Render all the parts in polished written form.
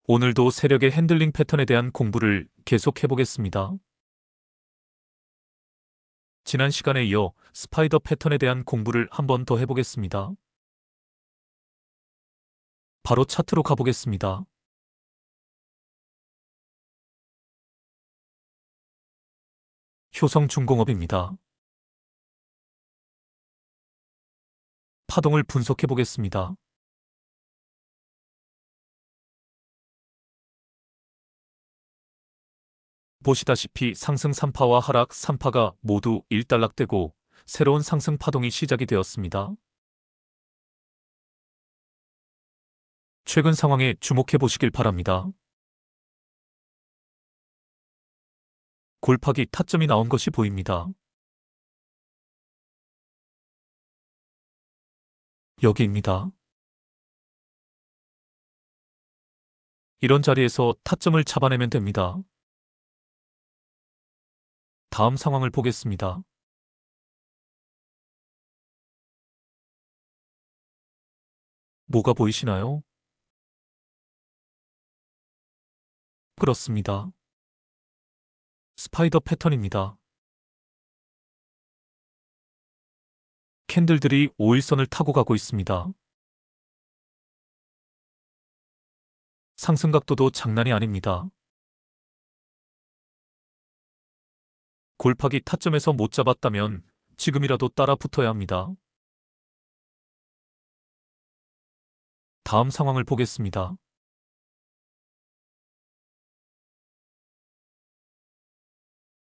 오늘도 세력의 핸들링 패턴에 대한 공부를 계속해 보겠습니다. 지난 시간에 이어 스파이더 패턴에 대한 공부를 한 번 더 해보겠습니다. 바로 차트로 가보겠습니다. 효성중공업입니다. 파동을 분석해 보겠습니다. 보시다시피 상승 3파와 하락 3파가 모두 일단락되고 새로운 상승 파동이 시작이 되었습니다. 최근 상황에 주목해 보시길 바랍니다. 골파기 타점이 나온 것이 보입니다. 여기입니다. 이런 자리에서 타점을 잡아내면 됩니다. 다음 상황을 보겠습니다. 뭐가 보이시나요? 그렇습니다. 스파이더 패턴입니다. 캔들들이 5일선을 타고 가고 있습니다. 상승 각도도 장난이 아닙니다. 골파기 타점에서 못 잡았다면 지금이라도 따라 붙어야 합니다. 다음 상황을 보겠습니다.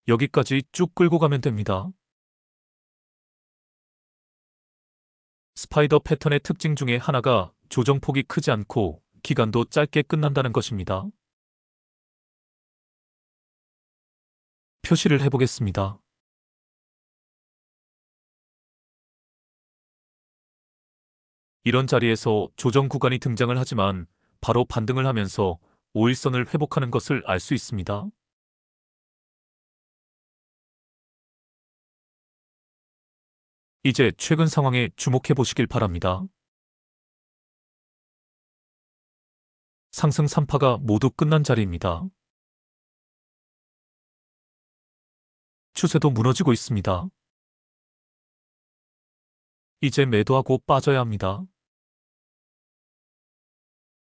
여기까지 쭉 끌고 가면 됩니다. 스파이더 패턴의 특징 중에 하나가 조정폭이 크지 않고 기간도 짧게 끝난다는 것입니다. 표시를 해보겠습니다. 이런 자리에서 조정 구간이 등장을 하지만 바로 반등을 하면서 5일선을 회복하는 것을 알 수 있습니다. 이제 최근 상황에 주목해 보시길 바랍니다. 상승 3파가 모두 끝난 자리입니다. 추세도 무너지고 있습니다. 이제 매도하고 빠져야 합니다.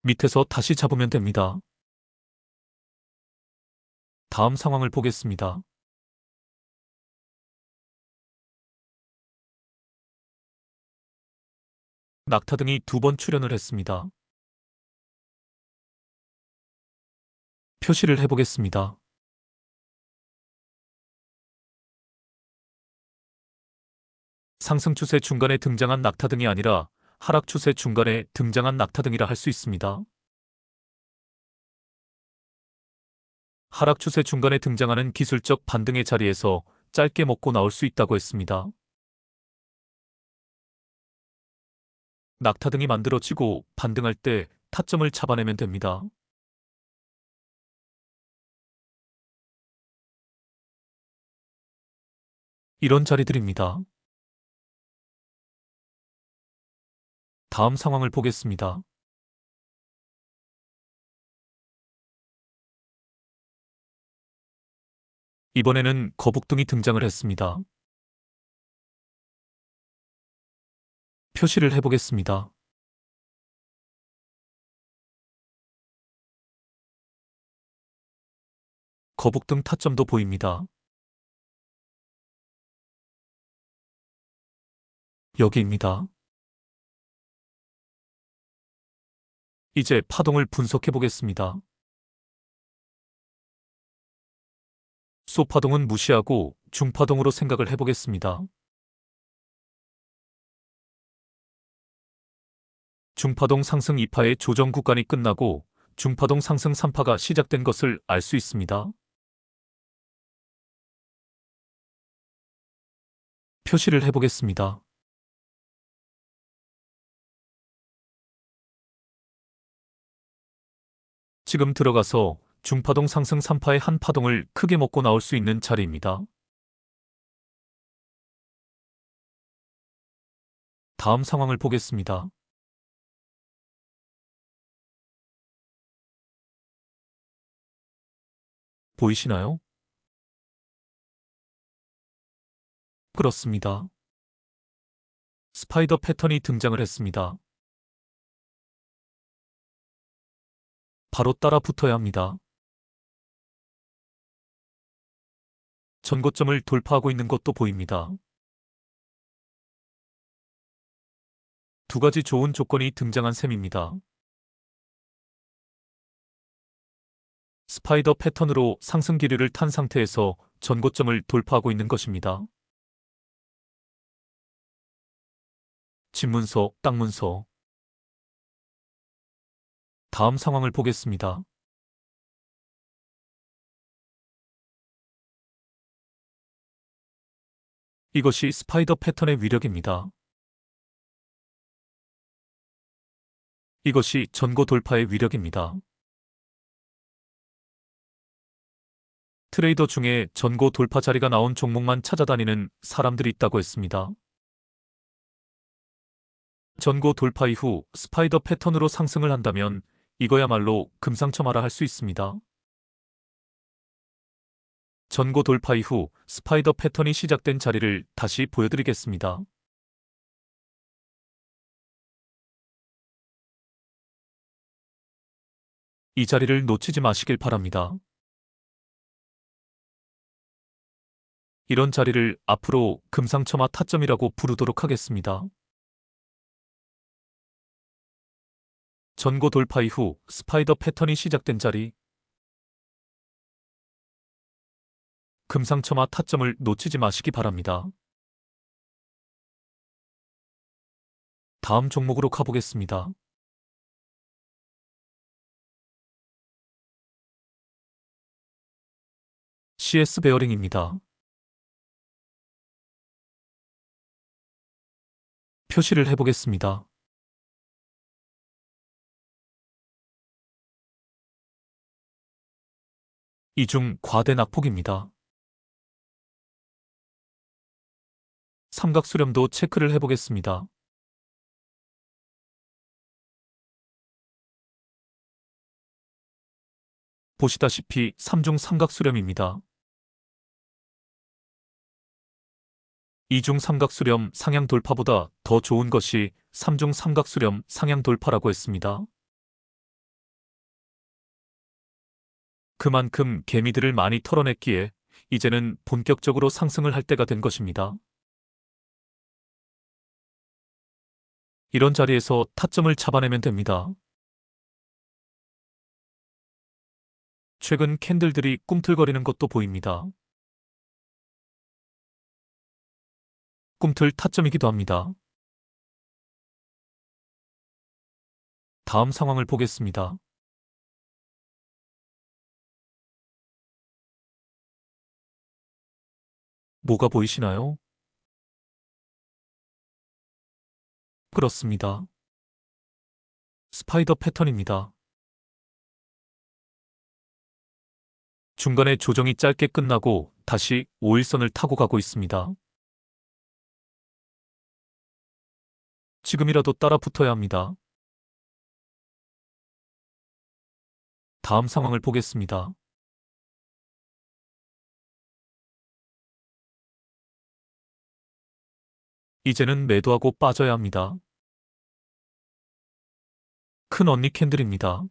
밑에서 다시 잡으면 됩니다. 다음 상황을 보겠습니다. 낙타등이 두 번 출현을 했습니다. 표시를 해보겠습니다. 상승 추세 중간에 등장한 낙타등이 아니라 하락 추세 중간에 등장한 낙타등이라 할 수 있습니다. 하락 추세 중간에 등장하는 기술적 반등의 자리에서 짧게 먹고 나올 수 있다고 했습니다. 낙타등이 만들어지고 반등할 때 타점을 잡아내면 됩니다. 이런 자리들입니다. 다음 상황을 보겠습니다. 이번에는 거북등이 등장을 했습니다. 표시를 해보겠습니다. 거북등 타점도 보입니다. 여기입니다. 이제 파동을 분석해 보겠습니다. 소파동은 무시하고 중파동으로 생각을 해보겠습니다. 중파동 상승 2파의 조정 구간이 끝나고 중파동 상승 3파가 시작된 것을 알 수 있습니다. 표시를 해보겠습니다. 지금 들어가서 중파동 상승 3파의 한 파동을 크게 먹고 나올 수 있는 자리입니다. 다음 상황을 보겠습니다. 보이시나요? 그렇습니다. 스파이더 패턴이 등장을 했습니다. 바로 따라 붙어야 합니다. 전고점을 돌파하고 있는 것도 보입니다. 두 가지 좋은 조건이 등장한 셈입니다. 스파이더 패턴으로 상승 기류를 탄 상태에서 전고점을 돌파하고 있는 것입니다. 집문서, 땅문서. 다음 상황을 보겠습니다. 이것이 스파이더 패턴의 위력입니다. 이것이 전고 돌파의 위력입니다. 트레이더 중에 전고 돌파 자리가 나온 종목만 찾아다니는 사람들이 있다고 했습니다. 전고 돌파 이후 스파이더 패턴으로 상승을 한다면 이거야말로 금상첨화라 할 수 있습니다. 전고 돌파 이후 스파이더 패턴이 시작된 자리를 다시 보여드리겠습니다. 이 자리를 놓치지 마시길 바랍니다. 이런 자리를 앞으로 금상첨화 타점이라고 부르도록 하겠습니다. 전고 돌파 이후 스파이더 패턴이 시작된 자리, 금상첨화 타점을 놓치지 마시기 바랍니다. 다음 종목으로 가보겠습니다. CS 베어링입니다. 표시를 해보겠습니다. 이중 과대 낙폭입니다. 삼각수렴도 체크를 해보겠습니다. 보시다시피 3중 삼각수렴입니다. 2중 삼각수렴 상향 돌파보다 더 좋은 것이 3중 삼각수렴 상향 돌파라고 했습니다. 그만큼 개미들을 많이 털어냈기에 이제는 본격적으로 상승을 할 때가 된 것입니다. 이런 자리에서 타점을 잡아내면 됩니다. 최근 캔들들이 꿈틀거리는 것도 보입니다. 꿈틀 타점이기도 합니다. 다음 상황을 보겠습니다. 뭐가 보이시나요? 그렇습니다. 스파이더 패턴입니다. 중간에 조정이 짧게 끝나고 다시 5일선을 타고 가고 있습니다. 지금이라도 따라 붙어야 합니다. 다음 상황을 보겠습니다. 이제는 매도하고 빠져야 합니다. 큰 언니 캔들입니다.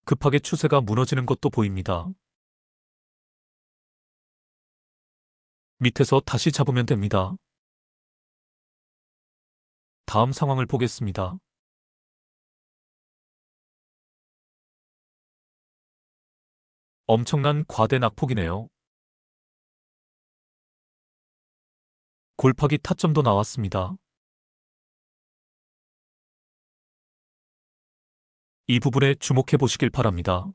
급하게 추세가 무너지는 것도 보입니다. 밑에서 다시 잡으면 됩니다. 다음 상황을 보겠습니다. 엄청난 과대 낙폭이네요. 골파기 타점도 나왔습니다. 이 부분에 주목해 보시길 바랍니다.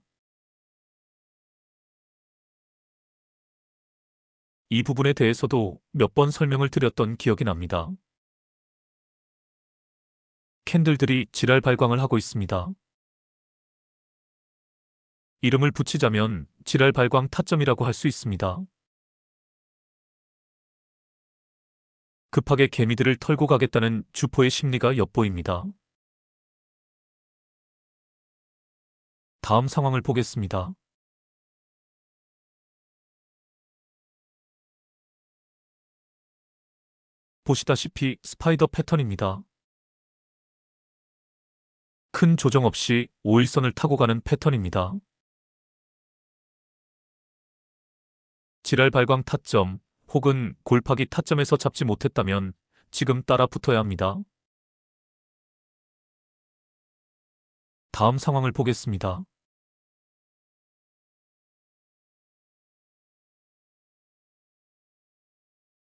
이 부분에 대해서도 몇 번 설명을 드렸던 기억이 납니다. 캔들들이 지랄 발광을 하고 있습니다. 이름을 붙이자면 지랄 발광 타점이라고 할 수 있습니다. 급하게 개미들을 털고 가겠다는 주포의 심리가 엿보입니다. 다음 상황을 보겠습니다. 보시다시피 스파이더 패턴입니다. 큰 조정 없이 5일선을 타고 가는 패턴입니다. 지랄 발광 타점 혹은 골파기 타점에서 잡지 못했다면 지금 따라 붙어야 합니다. 다음 상황을 보겠습니다.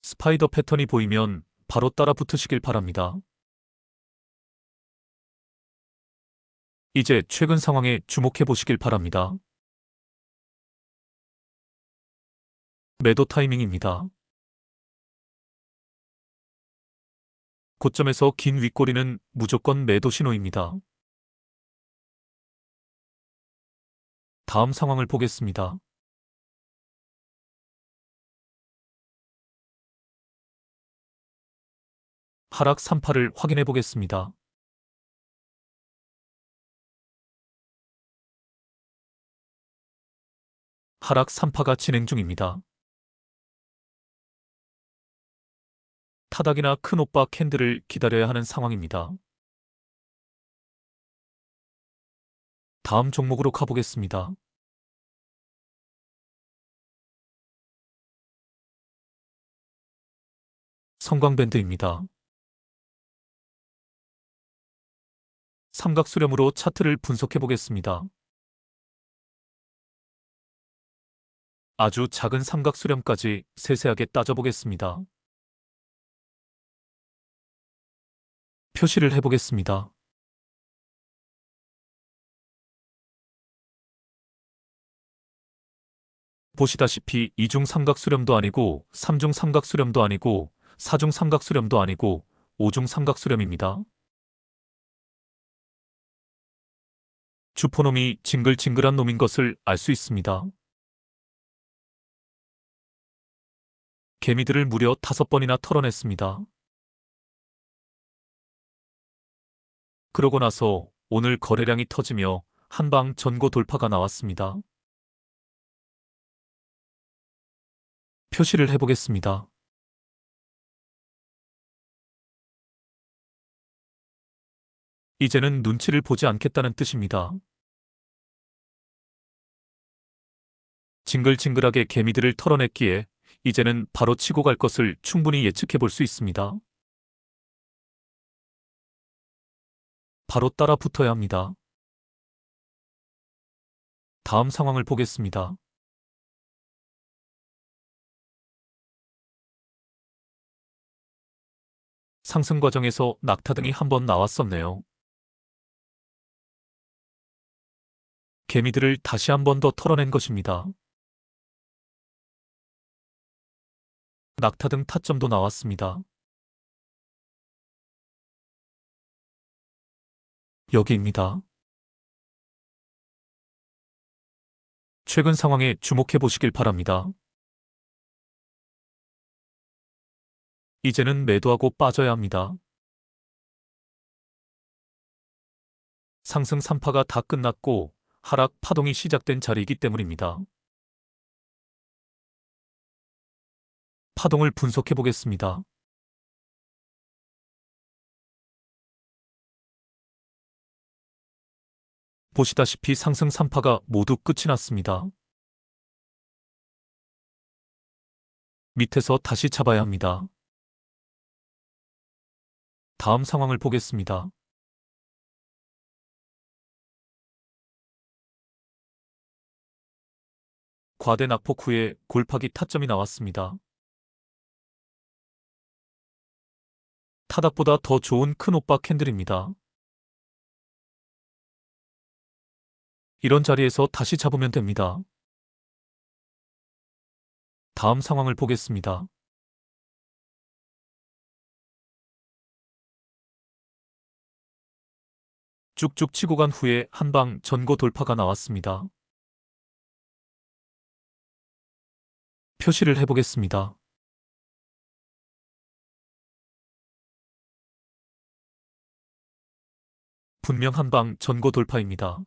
스파이더 패턴이 보이면 바로 따라 붙으시길 바랍니다. 이제 최근 상황에 주목해 보시길 바랍니다. 매도 타이밍입니다. 고점에서 긴 윗꼬리는 무조건 매도 신호입니다. 다음 상황을 보겠습니다. 하락 3파를 확인해 보겠습니다. 하락 3파가 진행 중입니다. 타닥이나 큰 오빠 캔들을 기다려야 하는 상황입니다. 다음 종목으로 가보겠습니다. 성광밴드입니다. 삼각수렴으로 차트를 분석해 보겠습니다. 아주 작은 삼각수렴까지 세세하게 따져보겠습니다. 표시를 해보겠습니다. 보시다시피 2중 삼각수렴도 아니고 3중 삼각수렴도 아니고 4중 삼각수렴도 아니고 5중 삼각수렴입니다. 주포놈이 징글징글한 놈인 것을 알 수 있습니다. 개미들을 무려 5번이나 털어냈습니다. 그러고 나서 오늘 거래량이 터지며 한방 전고 돌파가 나왔습니다. 표시를 해보겠습니다. 이제는 눈치를 보지 않겠다는 뜻입니다. 징글징글하게 개미들을 털어냈기에 이제는 바로 치고 갈 것을 충분히 예측해 볼 수 있습니다. 바로 따라 붙어야 합니다. 다음 상황을 보겠습니다. 상승 과정에서 낙타 등이 한번 나왔었네요. 개미들을 다시 한 번 더 털어낸 것입니다. 낙타 등 타점도 나왔습니다. 여기입니다. 최근 상황에 주목해 보시길 바랍니다. 이제는 매도하고 빠져야 합니다. 상승 3파가 다 끝났고 하락 파동이 시작된 자리이기 때문입니다. 파동을 분석해 보겠습니다. 보시다시피 상승 3파가 모두 끝이 났습니다. 밑에서 다시 잡아야 합니다. 다음 상황을 보겠습니다. 과대 낙폭 후에 골파기 타점이 나왔습니다. 타닥보다 더 좋은 큰 오빠 캔들입니다. 이런 자리에서 다시 잡으면 됩니다. 다음 상황을 보겠습니다. 쭉쭉 치고 간 후에 한방 전고 돌파가 나왔습니다. 표시를 해보겠습니다. 분명 한방 전고 돌파입니다.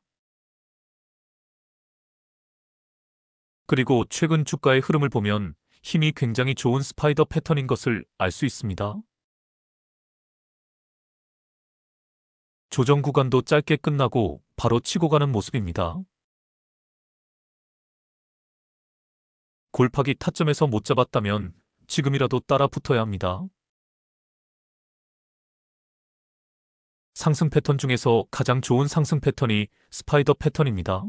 그리고 최근 주가의 흐름을 보면 힘이 굉장히 좋은 스파이더 패턴인 것을 알 수 있습니다. 조정 구간도 짧게 끝나고 바로 치고 가는 모습입니다. 골파기 타점에서 못 잡았다면 지금이라도 따라 붙어야 합니다. 상승 패턴 중에서 가장 좋은 상승 패턴이 스파이더 패턴입니다.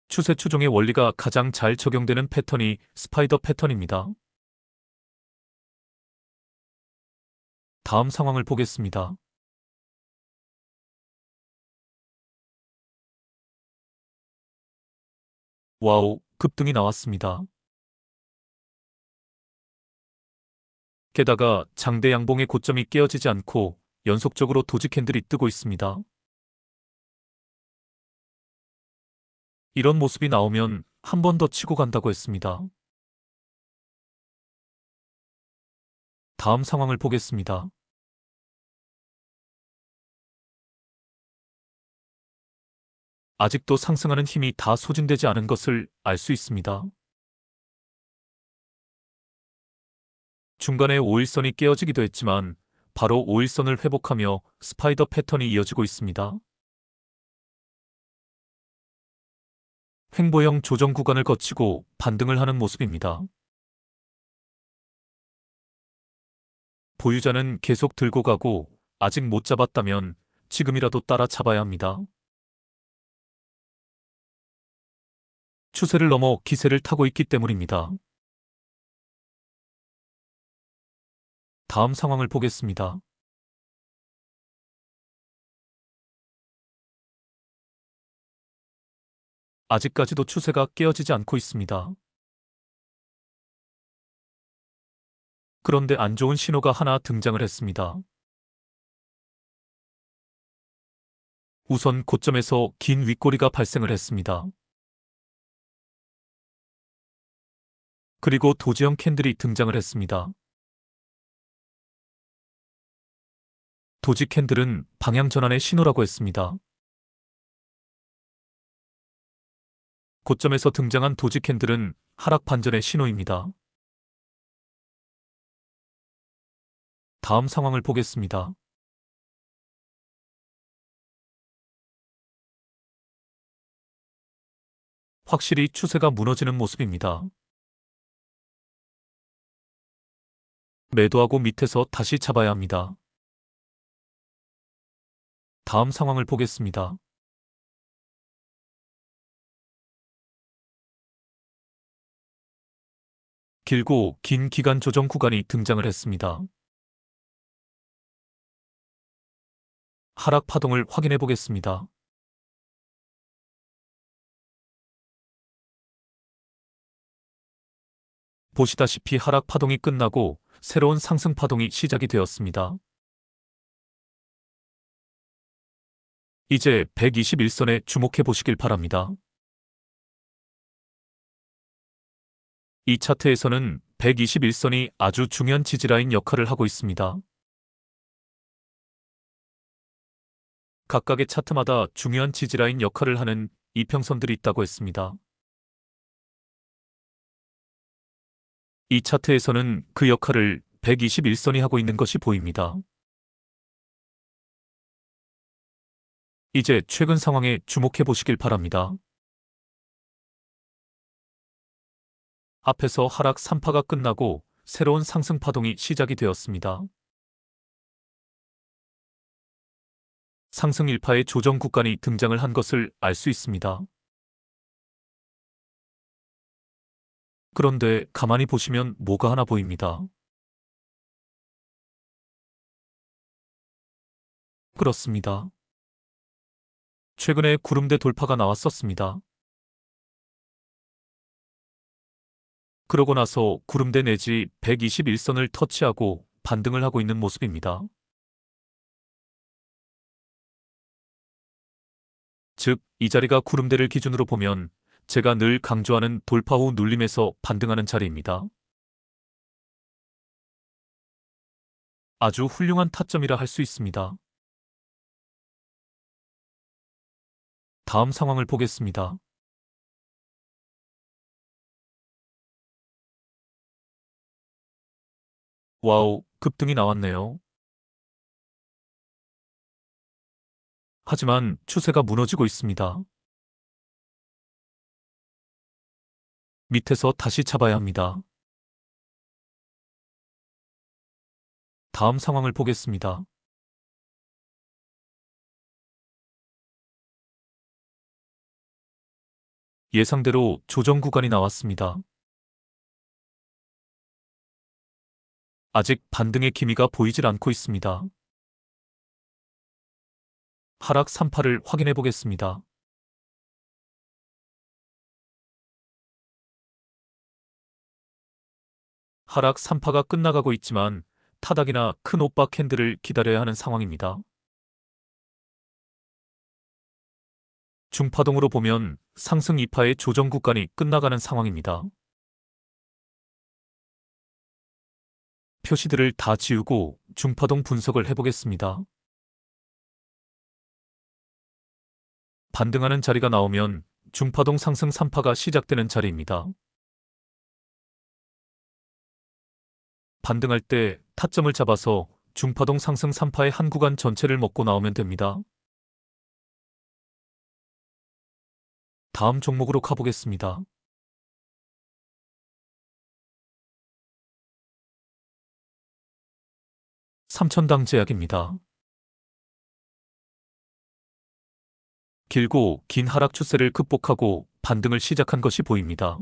추세 추종의 원리가 가장 잘 적용되는 패턴이 스파이더 패턴입니다. 다음 상황을 보겠습니다. 와우, 급등이 나왔습니다. 게다가 장대 양봉의 고점이 깨어지지 않고 연속적으로 도지 캔들이 뜨고 있습니다. 이런 모습이 나오면 한 번 더 치고 간다고 했습니다. 다음 상황을 보겠습니다. 아직도 상승하는 힘이 다 소진되지 않은 것을 알 수 있습니다. 중간에 5일선이 깨어지기도 했지만 바로 5일선을 회복하며 스파이더 패턴이 이어지고 있습니다. 횡보형 조정 구간을 거치고 반등을 하는 모습입니다. 보유자는 계속 들고 가고 아직 못 잡았다면 지금이라도 따라 잡아야 합니다. 추세를 넘어 기세를 타고 있기 때문입니다. 다음 상황을 보겠습니다. 아직까지도 추세가 깨어지지 않고 있습니다. 그런데 안 좋은 신호가 하나 등장을 했습니다. 우선 고점에서 긴 윗꼬리가 발생을 했습니다. 그리고 도지형 캔들이 등장을 했습니다. 도지 캔들은 방향 전환의 신호라고 했습니다. 고점에서 등장한 도지 캔들은 하락 반전의 신호입니다. 다음 상황을 보겠습니다. 확실히 추세가 무너지는 모습입니다. 매도하고 밑에서 다시 잡아야 합니다. 다음 상황을 보겠습니다. 길고 긴 기간 조정 구간이 등장을 했습니다. 하락 파동을 확인해 보겠습니다. 보시다시피 하락 파동이 끝나고 새로운 상승 파동이 시작이 되었습니다. 이제 121선에 주목해 보시길 바랍니다. 이 차트에서는 121선이 아주 중요한 지지라인 역할을 하고 있습니다. 각각의 차트마다 중요한 지지라인 역할을 하는 이평선들이 있다고 했습니다. 이 차트에서는 그 역할을 121선이 하고 있는 것이 보입니다. 이제 최근 상황에 주목해 보시길 바랍니다. 앞에서 하락 3파가 끝나고 새로운 상승 파동이 시작이 되었습니다. 상승 1파의 조정 구간이 등장을 한 것을 알 수 있습니다. 그런데 가만히 보시면 뭐가 하나 보입니다. 그렇습니다. 최근에 구름대 돌파가 나왔었습니다. 그러고 나서 구름대 내지 121선을 터치하고 반등을 하고 있는 모습입니다. 즉, 이 자리가 구름대를 기준으로 보면 제가 늘 강조하는 돌파 후 눌림에서 반등하는 자리입니다. 아주 훌륭한 타점이라 할 수 있습니다. 다음 상황을 보겠습니다. 와우, 급등이 나왔네요. 하지만 추세가 무너지고 있습니다. 밑에서 다시 잡아야 합니다. 다음 상황을 보겠습니다. 예상대로 조정 구간이 나왔습니다. 아직 반등의 기미가 보이질 않고 있습니다. 하락 3파를 확인해 보겠습니다. 하락 3파가 끝나가고 있지만 타닥이나 큰 오빠 캔들을 기다려야 하는 상황입니다. 중파동으로 보면 상승 2파의 조정 구간이 끝나가는 상황입니다. 표시들을 다 지우고 중파동 분석을 해보겠습니다. 반등하는 자리가 나오면 중파동 상승 3파가 시작되는 자리입니다. 반등할 때 타점을 잡아서 중파동 상승 3파의 한 구간 전체를 먹고 나오면 됩니다. 다음 종목으로 가보겠습니다. 삼천당 제약입니다. 길고 긴 하락 추세를 극복하고 반등을 시작한 것이 보입니다.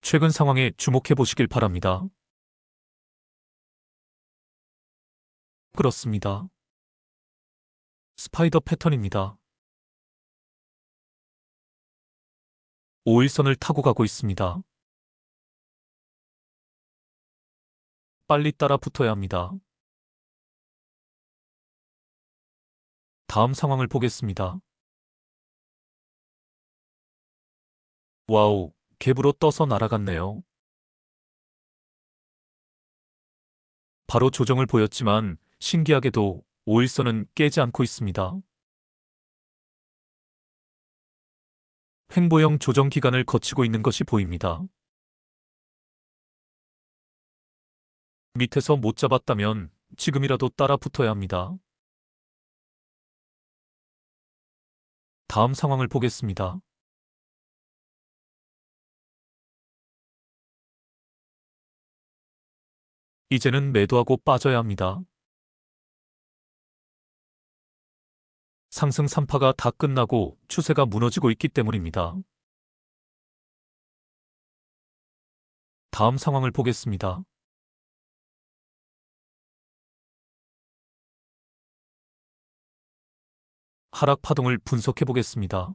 최근 상황에 주목해 보시길 바랍니다. 그렇습니다. 스파이더 패턴입니다. 5일선을 타고 가고 있습니다. 빨리 따라 붙어야 합니다. 다음 상황을 보겠습니다. 와우, 갭으로 떠서 날아갔네요. 바로 조정을 보였지만 신기하게도 5일선은 깨지 않고 있습니다. 횡보형 조정 기간을 거치고 있는 것이 보입니다. 밑에서 못 잡았다면 지금이라도 따라 붙어야 합니다. 다음 상황을 보겠습니다. 이제는 매도하고 빠져야 합니다. 상승 3파가 다 끝나고 추세가 무너지고 있기 때문입니다. 다음 상황을 보겠습니다. 하락 파동을 분석해 보겠습니다.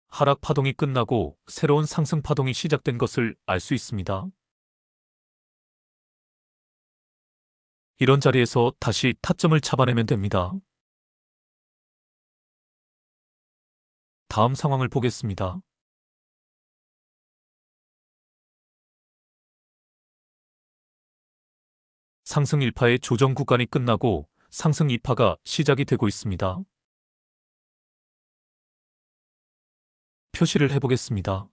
하락 파동이 끝나고 새로운 상승 파동이 시작된 것을 알 수 있습니다. 이런 자리에서 다시 타점을 잡아내면 됩니다. 다음 상황을 보겠습니다. 상승 1파의 조정 구간이 끝나고 상승 2파가 시작이 되고 있습니다. 표시를 해보겠습니다.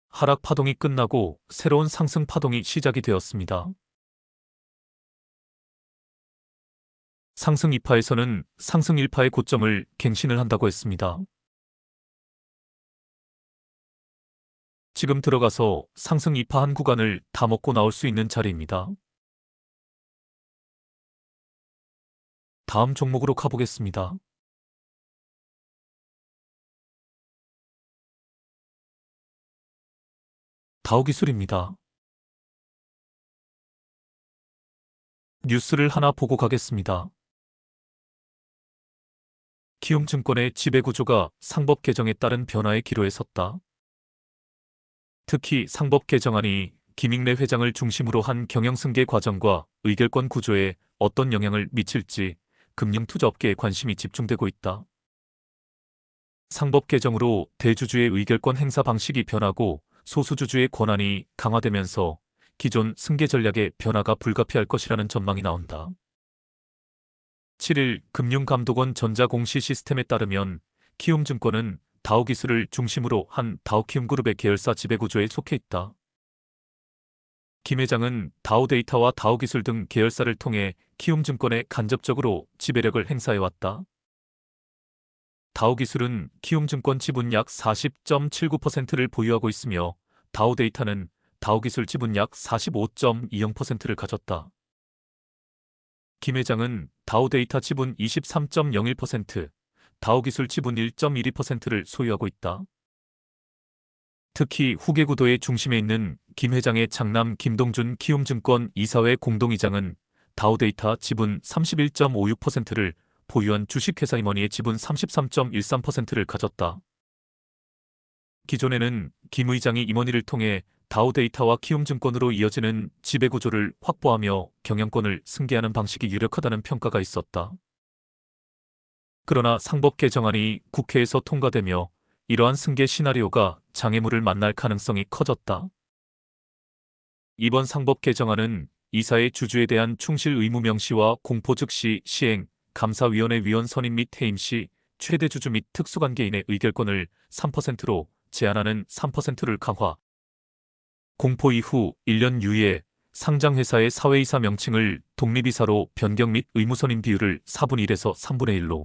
하락 파동이 끝나고 새로운 상승 파동이 시작이 되었습니다. 상승 2파에서는 상승 1파의 고점을 갱신을 한다고 했습니다. 지금 들어가서 상승 2파 한 구간을 다 먹고 나올 수 있는 자리입니다. 다음 종목으로 가보겠습니다. 다우기술입니다. 뉴스를 하나 보고 가겠습니다. 키움증권의 지배구조가 상법 개정에 따른 변화의 기로에 섰다. 특히 상법 개정안이 김익래 회장을 중심으로 한 경영승계 과정과 의결권 구조에 어떤 영향을 미칠지 금융투자업계에 관심이 집중되고 있다. 상법 개정으로 대주주의 의결권 행사 방식이 변하고 소수주주의 권한이 강화되면서 기존 승계 전략의 변화가 불가피할 것이라는 전망이 나온다. 7일 금융감독원 전자공시 시스템에 따르면 키움증권은 다우기술을 중심으로 한 다우키움그룹의 계열사 지배구조에 속해 있다. 김 회장은 다우데이터와 다우기술 등 계열사를 통해 키움증권에 간접적으로 지배력을 행사해왔다. 다우기술은 키움증권 지분 약 40.79%를 보유하고 있으며 다우데이터는 다우기술 지분 약 45.20%를 가졌다. 김 회장은 다우데이터 지분 23.01%, 다우기술 지분 1.12%를 소유하고 있다. 특히 후계구도의 중심에 있는 김 회장의 장남 김동준 키움증권 이사회 공동이장은 다우데이터 지분 31.56%를 보유한 주식회사 임원이의 지분 33.13%를 가졌다. 기존에는 김 의장이 임원이를 통해 다우데이터와 키움증권으로 이어지는 지배구조를 확보하며 경영권을 승계하는 방식이 유력하다는 평가가 있었다. 그러나 상법 개정안이 국회에서 통과되며 이러한 승계 시나리오가 장애물을 만날 가능성이 커졌다. 이번 상법 개정안은 이사의 주주에 대한 충실 의무 명시와 공포 즉시 시행, 감사위원회 위원 선임 및 해임 시 최대 주주 및 특수관계인의 의결권을 3%로 제한하는 3%를 강화, 공포 이후 1년 유예, 상장회사의 사회이사 명칭을 독립이사로 변경 및 의무선임 비율을 4분의 1에서 3분의 1로,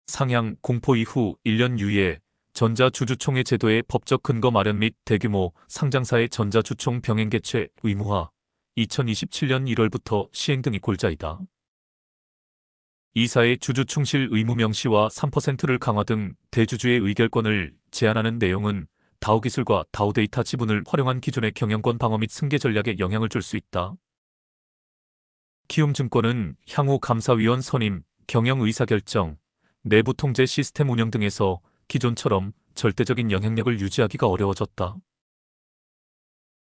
상향 공포 이후 1년 유예, 전자주주총회 제도의 법적 근거 마련 및 대규모 상장사의 전자주총 병행 개최 의무화, 2027년 1월부터 시행 등이 골자이다. 이사의 주주 충실 의무 명시와 3%를 강화 등 대주주의 의결권을 제한하는 내용은 다우기술과 다우데이터 지분을 활용한 기존의 경영권 방어 및 승계 전략에 영향을 줄 수 있다. 키움증권은 향후 감사위원 선임, 경영 의사결정, 내부 통제 시스템 운영 등에서 기존처럼 절대적인 영향력을 유지하기가 어려워졌다.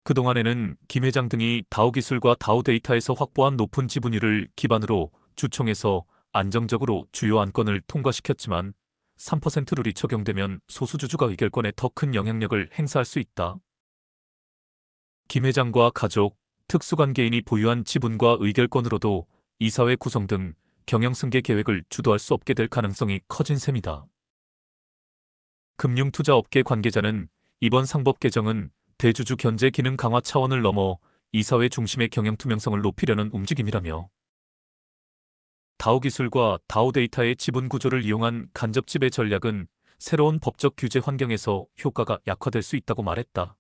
그동안에는 김 회장 등이 다우기술과 다우데이터에서 확보한 높은 지분율을 기반으로 주총에서 안정적으로 주요 안건을 통과시켰지만 3% 룰이 적용되면 소수주주가 의결권에 더 큰 영향력을 행사할 수 있다. 김 회장과 가족, 특수관계인이 보유한 지분과 의결권으로도 이사회 구성 등 경영승계 계획을 주도할 수 없게 될 가능성이 커진 셈이다. 금융투자업계 관계자는 이번 상법 개정은 대주주 견제 기능 강화 차원을 넘어 이사회 중심의 경영 투명성을 높이려는 움직임이라며, 다우기술과 다우데이터의 지분 구조를 이용한 간접 지배 전략은 새로운 법적 규제 환경에서 효과가 약화될 수 있다고 말했다.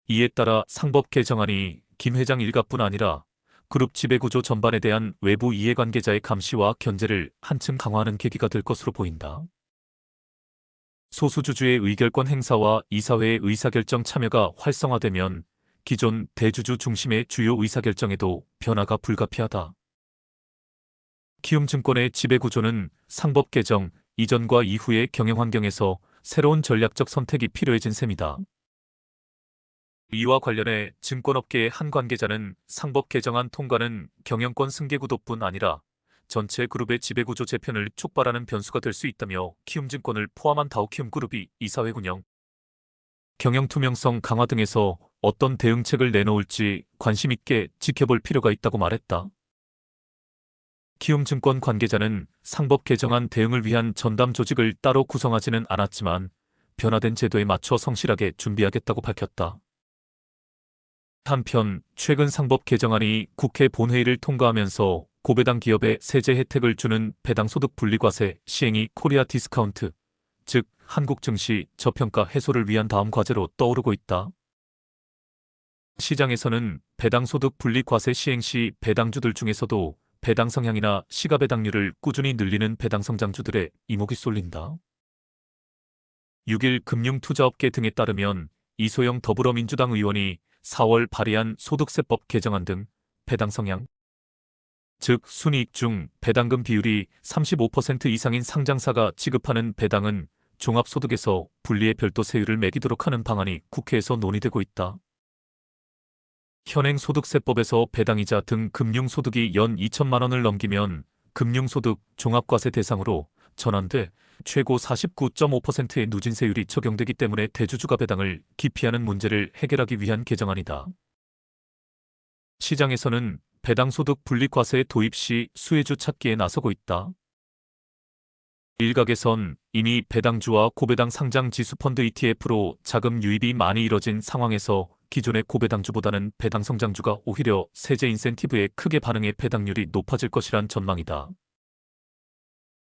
이에 따라 상법 개정안이 김 회장 일가뿐 아니라 그룹 지배구조 전반에 대한 외부 이해관계자의 감시와 견제를 한층 강화하는 계기가 될 것으로 보인다. 소수주주의 의결권 행사와 이사회의 의사결정 참여가 활성화되면 기존 대주주 중심의 주요 의사결정에도 변화가 불가피하다. 키움증권의 지배구조는 상법 개정 이전과 이후의 경영환경에서 새로운 전략적 선택이 필요해진 셈이다. 이와 관련해 증권업계의 한 관계자는 상법 개정안 통과는 경영권 승계구도뿐 아니라 전체 그룹의 지배구조 재편을 촉발하는 변수가 될 수 있다며 키움증권을 포함한 다우키움그룹이 이사회 운영, 경영 투명성 강화 등에서 어떤 대응책을 내놓을지 관심 있게 지켜볼 필요가 있다고 말했다. 키움증권 관계자는 상법 개정안 대응을 위한 전담 조직을 따로 구성하지는 않았지만 변화된 제도에 맞춰 성실하게 준비하겠다고 밝혔다. 한편 최근 상법 개정안이 국회 본회의를 통과하면서 고배당 기업에 세제 혜택을 주는 배당소득 분리과세 시행이 코리아 디스카운트, 즉 한국 증시 저평가 해소를 위한 다음 과제로 떠오르고 있다. 시장에서는 배당소득 분리과세 시행 시 배당주들 중에서도 배당 성향이나 시가 배당률을 꾸준히 늘리는 배당 성장주들의 이목이 쏠린다. 6일 금융투자업계 등에 따르면 이소영 더불어민주당 의원이 4월 발의한 소득세법 개정안 등 배당 성향, 즉 순이익 중 배당금 비율이 35% 이상인 상장사가 지급하는 배당은 종합소득에서 분리해 별도 세율을 매기도록 하는 방안이 국회에서 논의되고 있다. 현행 소득세법에서 배당이자 등 금융소득이 연 2천만 원을 넘기면 금융소득 종합과세 대상으로 전환돼 최고 49.5%의 누진세율이 적용되기 때문에 대주주가 배당을 기피하는 문제를 해결하기 위한 개정안이다. 시장에서는 배당소득 분리과세 도입 시 수혜주 찾기에 나서고 있다. 일각에선 이미 배당주와 고배당 상장 지수펀드 ETF로 자금 유입이 많이 이뤄진 상황에서 기존의 고배당주보다는 배당성장주가 오히려 세제 인센티브에 크게 반응해 배당률이 높아질 것이란 전망이다.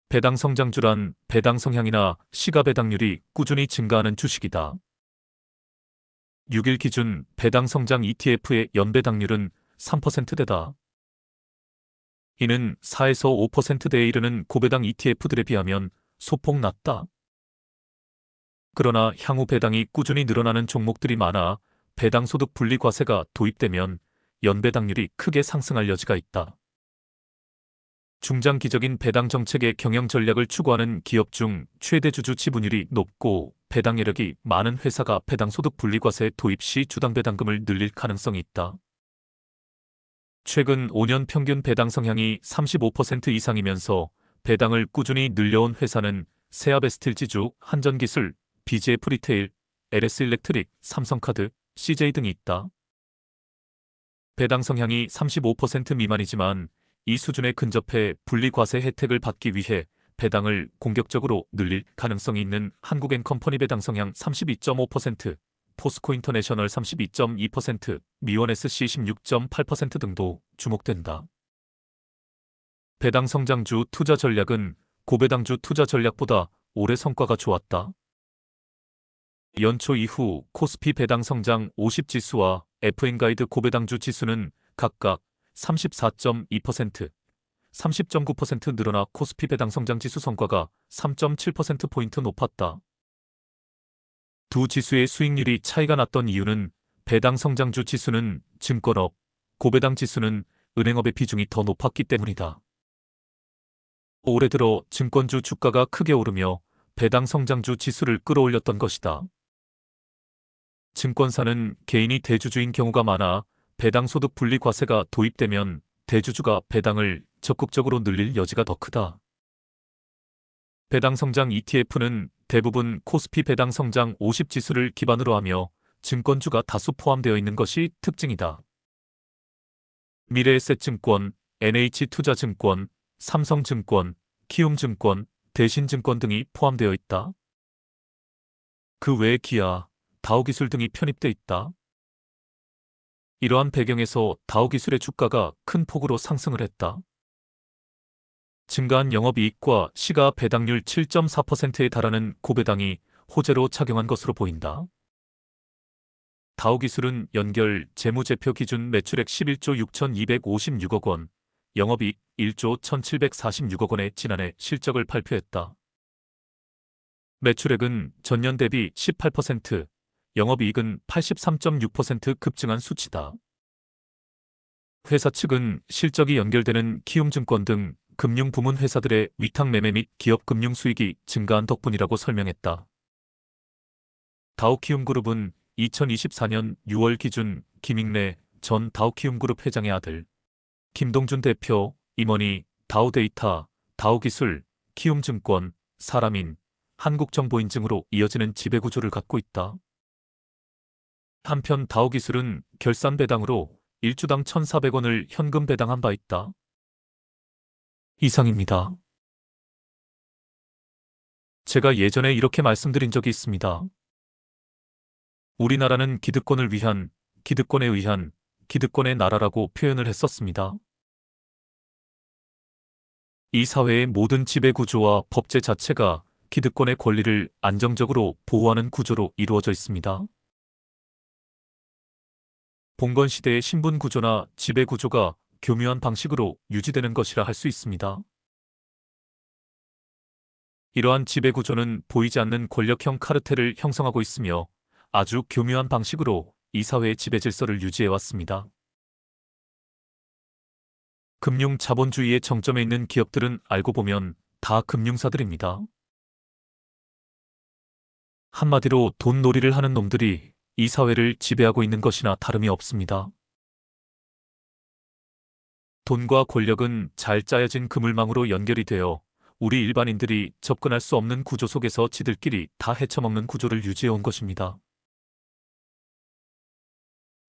배당성장주란 배당 성향이나 시가 배당률이 꾸준히 증가하는 주식이다. 6일 기준 배당성장 ETF의 연배당률은 3%대다. 이는 4에서 5%대에 이르는 고배당 ETF들에 비하면 소폭 낮다. 그러나 향후 배당이 꾸준히 늘어나는 종목들이 많아 배당소득 분리과세가 도입되면 연배당률이 크게 상승할 여지가 있다. 중장기적인 배당 정책의 경영 전략을 추구하는 기업 중 최대 주주 지분율이 높고 배당 여력이 많은 회사가 배당소득 분리과세 도입 시 주당 배당금을 늘릴 가능성이 있다. 최근 5년 평균 배당 성향이 35% 이상이면서 배당을 꾸준히 늘려온 회사는 세아베스틸지주, 한전기술, BGF 리테일, LS일렉트릭, 삼성카드, CJ 등이 있다. 배당 성향이 35% 미만이지만 이 수준에 근접해 분리과세 혜택을 받기 위해 배당을 공격적으로 늘릴 가능성이 있는 한국앤컴퍼니 배당 성향 32.5%, 포스코 인터내셔널 32.2%, 미원SC 16.8% 등도 주목된다. 배당 성장주 투자 전략은 고배당주 투자 전략보다 올해 성과가 좋았다. 연초 이후 코스피 배당 성장 50지수와 FN가이드 고배당주 지수는 각각 34.2%, 30.9% 늘어나 코스피 배당 성장 지수 성과가 3.7%포인트 높았다. 두 지수의 수익률이 차이가 났던 이유는 배당 성장주 지수는 증권업, 고배당 지수는 은행업의 비중이 더 높았기 때문이다. 올해 들어 증권주 주가가 크게 오르며 배당 성장주 지수를 끌어올렸던 것이다. 증권사는 개인이 대주주인 경우가 많아 배당소득 분리과세가 도입되면 대주주가 배당을 적극적으로 늘릴 여지가 더 크다. 배당성장 ETF는 대부분 코스피 배당성장 50지수를 기반으로 하며 증권주가 다수 포함되어 있는 것이 특징이다. 미래에셋증권, NH투자증권, 삼성증권, 키움증권, 대신증권 등이 포함되어 있다. 그 외에 기아, 다우기술 등이 편입돼 있다. 이러한 배경에서 다우기술의 주가가 큰 폭으로 상승을 했다. 증가한 영업이익과 시가 배당률 7.4%에 달하는 고배당이 호재로 작용한 것으로 보인다. 다우기술은 연결 재무제표 기준 매출액 11조 6,256억 원, 영업이익 1조 1,746억 원의 지난해 실적을 발표했다. 매출액은 전년 대비 18%, 영업이익은 83.6% 급증한 수치다. 회사 측은 실적이 연결되는 키움증권 등 금융부문 회사들의 위탁 매매 및 기업 금융 수익이 증가한 덕분이라고 설명했다. 다우키움그룹은 2024년 6월 기준 김익래 전 다우키움그룹 회장의 아들, 김동준 대표, 임원이 다우데이터, 다우기술, 키움증권, 사람인, 한국정보인증으로 이어지는 지배구조를 갖고 있다. 한편 다우기술은 결산 배당으로 1주당 1,400원을 현금 배당한 바 있다. 이상입니다. 제가 예전에 이렇게 말씀드린 적이 있습니다. 우리나라는 기득권을 위한, 기득권에 의한, 기득권의 나라라고 표현을 했었습니다. 이 사회의 모든 지배구조와 법제 자체가 기득권의 권리를 안정적으로 보호하는 구조로 이루어져 있습니다. 봉건 시대의 신분 구조나 지배 구조가 교묘한 방식으로 유지되는 것이라 할 수 있습니다. 이러한 지배 구조는 보이지 않는 권력형 카르텔을 형성하고 있으며 아주 교묘한 방식으로 이 사회의 지배 질서를 유지해 왔습니다. 금융 자본주의의 정점에 있는 기업들은 알고 보면 다 금융사들입니다. 한마디로 돈놀이를 하는 놈들이 이 사회를 지배하고 있는 것이나 다름이 없습니다. 돈과 권력은 잘 짜여진 그물망으로 연결이 되어 우리 일반인들이 접근할 수 없는 구조 속에서 지들끼리 다 헤쳐먹는 구조를 유지해온 것입니다.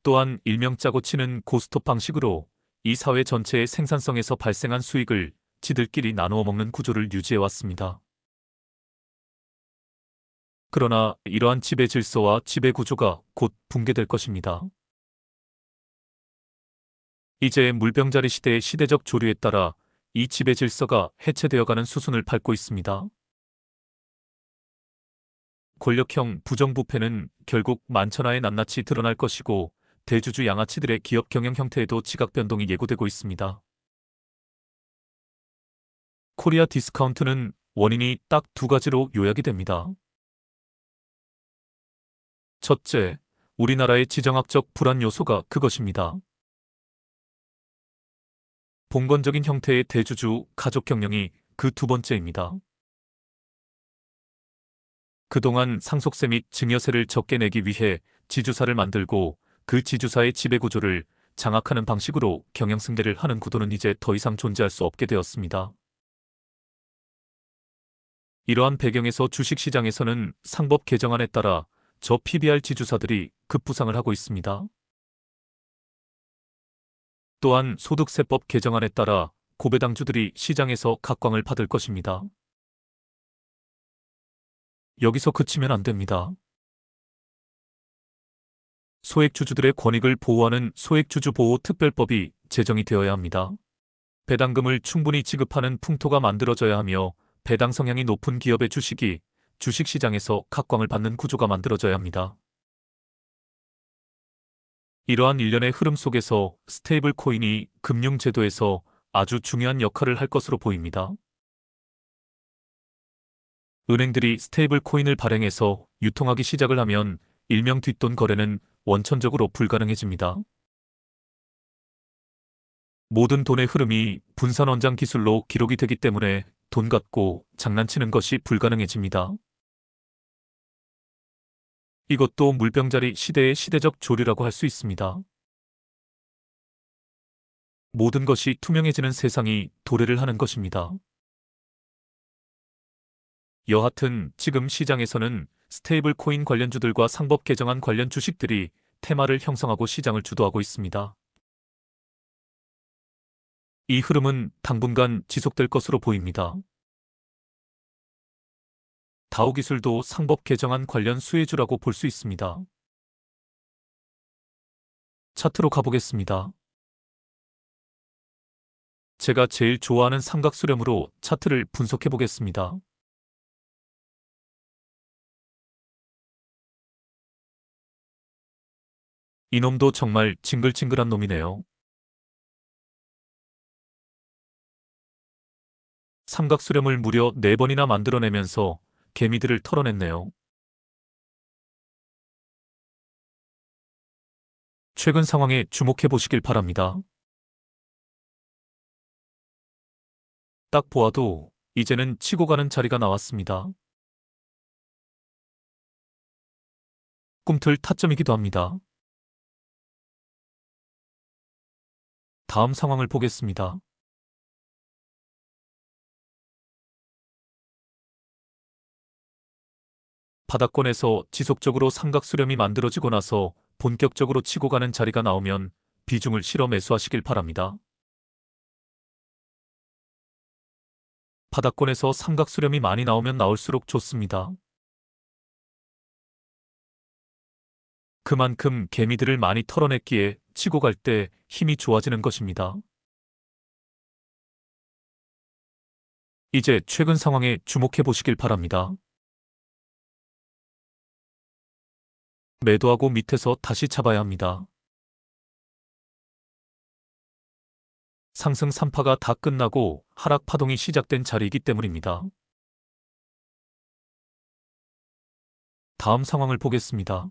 또한 일명 짜고 치는 고스톱 방식으로 이 사회 전체의 생산성에서 발생한 수익을 지들끼리 나누어 먹는 구조를 유지해왔습니다. 그러나 이러한 지배 질서와 지배 구조가 곧 붕괴될 것입니다. 이제 물병자리 시대의 시대적 조류에 따라 이 지배 질서가 해체되어가는 수순을 밟고 있습니다. 권력형 부정부패는 결국 만천하에 낱낱이 드러날 것이고 대주주 양아치들의 기업 경영 형태에도 지각 변동이 예고되고 있습니다. 코리아 디스카운트는 원인이 딱 두 가지로 요약이 됩니다. 첫째, 우리나라의 지정학적 불안 요소가 그것입니다. 봉건적인 형태의 대주주 가족 경영이 그 두 번째입니다. 그동안 상속세 및 증여세를 적게 내기 위해 지주사를 만들고 그 지주사의 지배구조를 장악하는 방식으로 경영승계를 하는 구도는 이제 더 이상 존재할 수 없게 되었습니다. 이러한 배경에서 주식시장에서는 상법 개정안에 따라 저 PBR 지주사들이 급부상을 하고 있습니다. 또한 소득세법 개정안에 따라 고배당주들이 시장에서 각광을 받을 것입니다. 여기서 그치면 안 됩니다. 소액주주들의 권익을 보호하는 소액주주보호특별법이 제정이 되어야 합니다. 배당금을 충분히 지급하는 풍토가 만들어져야 하며 배당 성향이 높은 기업의 주식이 주식시장에서 각광을 받는 구조가 만들어져야 합니다. 이러한 일련의 흐름 속에서 스테이블 코인이 금융제도에서 아주 중요한 역할을 할 것으로 보입니다. 은행들이 스테이블 코인을 발행해서 유통하기 시작을 하면 일명 뒷돈 거래는 원천적으로 불가능해집니다. 모든 돈의 흐름이 분산원장 기술로 기록이 되기 때문에 돈 갖고 장난치는 것이 불가능해집니다. 이것도 물병자리 시대의 시대적 조류라고 할 수 있습니다. 모든 것이 투명해지는 세상이 도래를 하는 것입니다. 여하튼 지금 시장에서는 스테이블 코인 관련주들과 상법 개정안 관련 주식들이 테마를 형성하고 시장을 주도하고 있습니다. 이 흐름은 당분간 지속될 것으로 보입니다. 다우기술도 상법 개정안 관련 수혜주라고 볼 수 있습니다. 차트로 가보겠습니다. 제가 제일 좋아하는 삼각수렴으로 차트를 분석해 보겠습니다. 이놈도 정말 징글징글한 놈이네요. 삼각수렴을 무려 4번이나 만들어내면서 개미들을 털어냈네요. 최근 상황에 주목해 보시길 바랍니다. 딱 보아도 이제는 치고 가는 자리가 나왔습니다. 꿈틀 타점이기도 합니다. 다음 상황을 보겠습니다. 바닥권에서 지속적으로 삼각수렴이 만들어지고 나서 본격적으로 치고 가는 자리가 나오면 비중을 실어 매수하시길 바랍니다. 바닥권에서 삼각수렴이 많이 나오면 나올수록 좋습니다. 그만큼 개미들을 많이 털어냈기에 치고 갈 때 힘이 좋아지는 것입니다. 이제 최근 상황에 주목해 보시길 바랍니다. 매도하고 밑에서 다시 잡아야 합니다. 상승 3파가 다 끝나고 하락 파동이 시작된 자리이기 때문입니다. 다음 상황을 보겠습니다.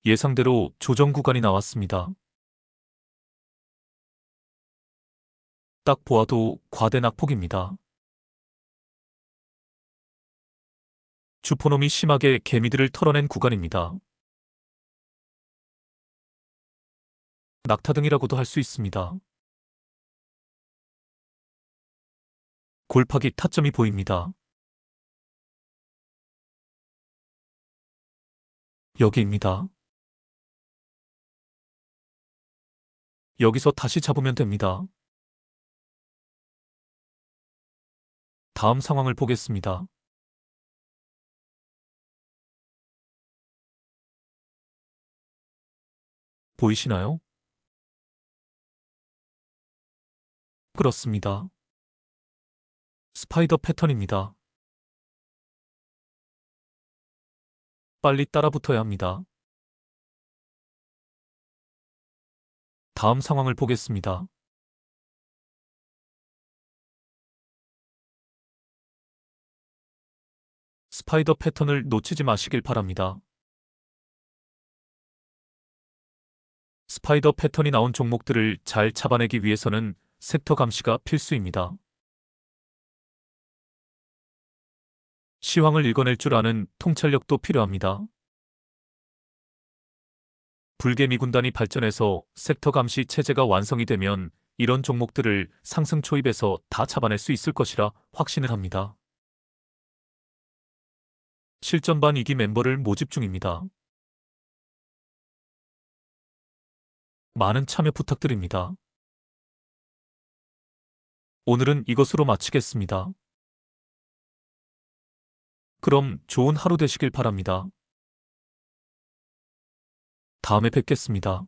예상대로 조정 구간이 나왔습니다. 딱 보아도 과대 낙폭입니다. 주포놈이 심하게 개미들을 털어낸 구간입니다. 낙타등이라고도 할 수 있습니다. 골파기 타점이 보입니다. 여기입니다. 여기서 다시 잡으면 됩니다. 다음 상황을 보겠습니다. 보이시나요? 그렇습니다. 스파이더 패턴입니다. 빨리 따라붙어야 합니다. 다음 상황을 보겠습니다. 스파이더 패턴을 놓치지 마시길 바랍니다. 스파이더 패턴이 나온 종목들을 잘 잡아내기 위해서는 섹터 감시가 필수입니다. 시황을 읽어낼 줄 아는 통찰력도 필요합니다. 불개미 군단이 발전해서 섹터 감시 체제가 완성이 되면 이런 종목들을 상승 초입에서 다 잡아낼 수 있을 것이라 확신을 합니다. 실전반 2기 멤버를 모집 중입니다. 많은 참여 부탁드립니다. 오늘은 이것으로 마치겠습니다. 그럼 좋은 하루 되시길 바랍니다. 다음에 뵙겠습니다.